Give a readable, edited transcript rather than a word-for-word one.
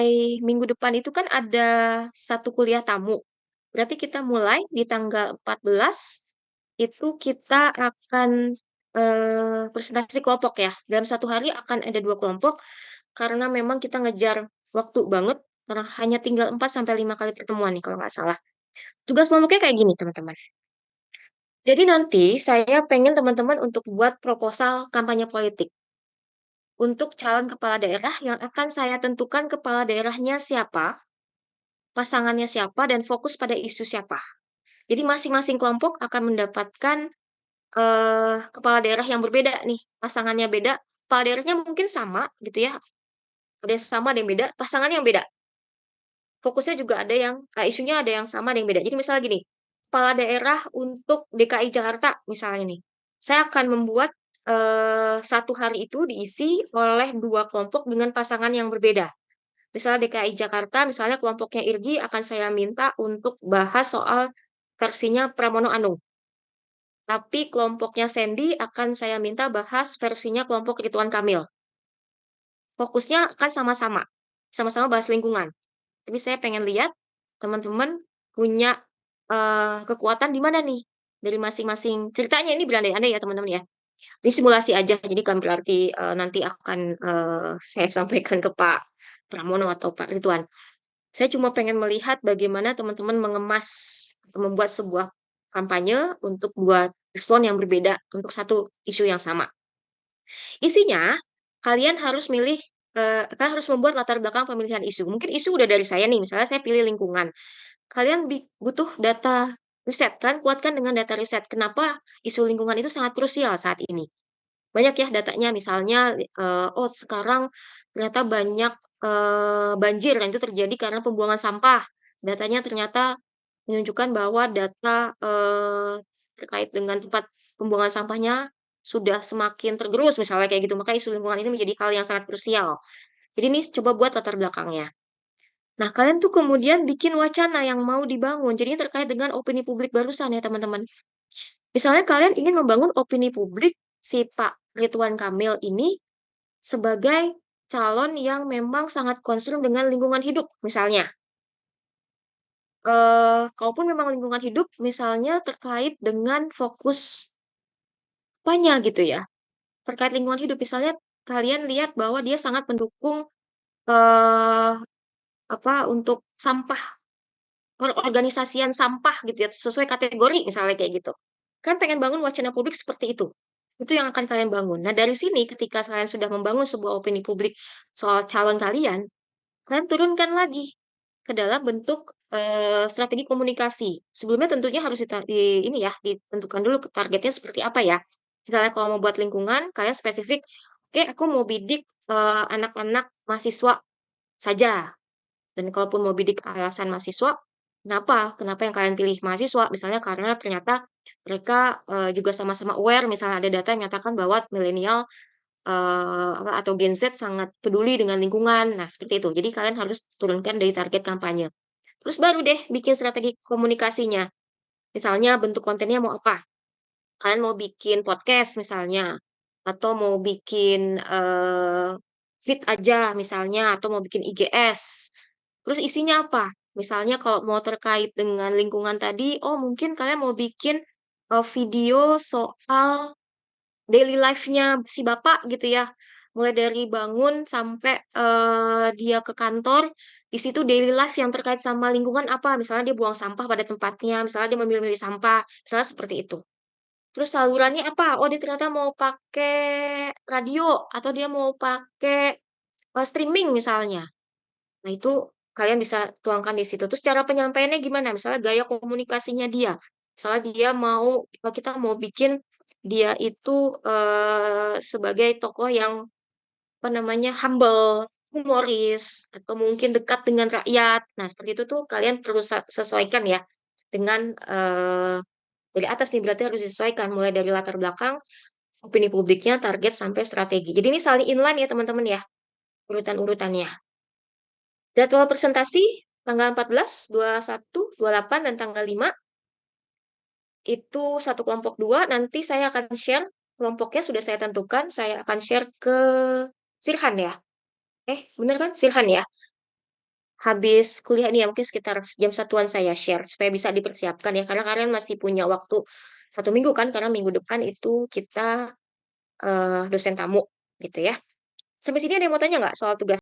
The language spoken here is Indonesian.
mulai minggu depan itu kan ada satu kuliah tamu. Berarti kita mulai di tanggal 14 itu kita akan presentasi kelompok ya. Dalam satu hari akan ada dua kelompok karena memang kita ngejar waktu banget karena hanya tinggal 4 sampai 5 kali pertemuan nih kalau nggak salah. Tugas kelompoknya kayak gini, teman-teman. Jadi nanti saya pengen teman-teman untuk buat proposal kampanye politik untuk calon kepala daerah yang akan saya tentukan kepala daerahnya siapa, pasangannya siapa, dan fokus pada isu siapa. Jadi masing-masing kelompok akan mendapatkan kepala daerah yang berbeda nih, pasangannya beda, kepala daerahnya mungkin sama gitu ya, ada yang sama, ada yang beda, pasangannya yang beda. Fokusnya juga ada yang, isunya ada yang sama, ada yang beda. Jadi misalnya gini, kepala daerah untuk DKI Jakarta misalnya nih, saya akan membuat satu hari itu diisi oleh dua kelompok dengan pasangan yang berbeda. Misalnya DKI Jakarta, misalnya kelompoknya Irgi akan saya minta untuk bahas soal versinya Pramono Anung. Tapi kelompoknya Sandy akan saya minta bahas versinya kelompok Ridwan Kamil. Fokusnya akan sama-sama, sama-sama bahas lingkungan. Tapi saya pengen lihat teman-teman punya kekuatan di mana nih dari masing-masing ceritanya ini berandai-andai ya teman-teman ya. Ini simulasi aja, jadi kan berarti nanti akan saya sampaikan ke Pak Pramono atau Pak Ridwan. Saya cuma pengen melihat bagaimana teman-teman mengemas, membuat sebuah kampanye untuk dua paslon yang berbeda untuk satu isu yang sama. Isinya, kalian harus milih, kalian harus membuat latar belakang pemilihan isu. Mungkin isu udah dari saya nih, misalnya saya pilih lingkungan. Kalian butuh data riset, kan? Kuatkan dengan data riset. Kenapa isu lingkungan itu sangat krusial saat ini? Banyak ya datanya, misalnya, oh sekarang ternyata banyak banjir, dan itu terjadi karena pembuangan sampah. Datanya ternyata menunjukkan bahwa data terkait dengan tempat pembuangan sampahnya sudah semakin tergerus, misalnya kayak gitu. Maka isu lingkungan ini menjadi hal yang sangat krusial. Jadi ini coba buat latar belakangnya. Nah, kalian tuh kemudian bikin wacana yang mau dibangun. Jadi terkait dengan opini publik barusan ya, teman-teman. Misalnya kalian ingin membangun opini publik si Pak Ridwan Kamil ini sebagai calon yang memang sangat concern dengan lingkungan hidup, misalnya. Kalaupun memang lingkungan hidup, misalnya terkait dengan fokus apanya gitu ya. Terkait lingkungan hidup, misalnya kalian lihat bahwa dia sangat mendukung eh apa untuk sampah, pengorganisasian sampah gitu ya, sesuai kategori misalnya kayak gitu. Kan pengen bangun wacana publik seperti itu. Itu yang akan kalian bangun. Nah, dari sini ketika kalian sudah membangun sebuah opini publik soal calon kalian, kalian turunkan lagi ke dalam bentuk strategi komunikasi. Sebelumnya tentunya harus ini ya, ditentukan dulu targetnya seperti apa ya. Misalnya kalau mau buat lingkungan, kalian spesifik, oke, aku mau bidik anak-anak mahasiswa saja. Dan kalaupun mau bidik alasan mahasiswa, kenapa? Kenapa yang kalian pilih mahasiswa? Misalnya karena ternyata mereka juga sama-sama aware, misalnya ada data yang menyatakan bahwa milenial atau Gen Z sangat peduli dengan lingkungan. Nah, seperti itu. Jadi kalian harus turunkan dari target kampanye. Terus baru deh bikin strategi komunikasinya. Misalnya bentuk kontennya mau apa? Kalian mau bikin podcast misalnya, atau mau bikin feed aja misalnya, atau mau bikin IGS. Terus isinya apa? Misalnya kalau mau terkait dengan lingkungan tadi, oh mungkin kalian mau bikin video soal daily life-nya si bapak gitu ya. Mulai dari bangun sampai dia ke kantor, di situ daily life yang terkait sama lingkungan apa? Misalnya dia buang sampah pada tempatnya, misalnya dia memilih-milih sampah, misalnya seperti itu. Terus salurannya apa? Oh, dia ternyata mau pakai radio atau dia mau pakai streaming misalnya. Nah, itu kalian bisa tuangkan di situ. Terus cara penyampaiannya gimana? Misalnya gaya komunikasinya dia. Misalnya dia mau, kita mau bikin dia itu sebagai tokoh yang apa namanya humble, humoris, atau mungkin dekat dengan rakyat. Nah, seperti itu tuh kalian perlu sesuaikan ya dengan dari atas nih berarti harus disesuaikan mulai dari latar belakang, opini publiknya, target sampai strategi. Jadi ini saling inline ya teman-teman ya, urutan-urutannya. Jadwal presentasi tanggal 14, 21, 28, dan tanggal 5 itu satu kelompok dua. Nanti saya akan share kelompoknya sudah saya tentukan. Saya akan share ke Sirhan ya. Bener kan? Sirhan ya. habis kuliah ini ya, mungkin sekitar jam satuan saya share supaya bisa dipersiapkan ya, karena kalian masih punya waktu 1 minggu kan, karena minggu depan itu kita, dosen tamu, gitu ya. Sampai sini ada yang mau tanya nggak soal tugas?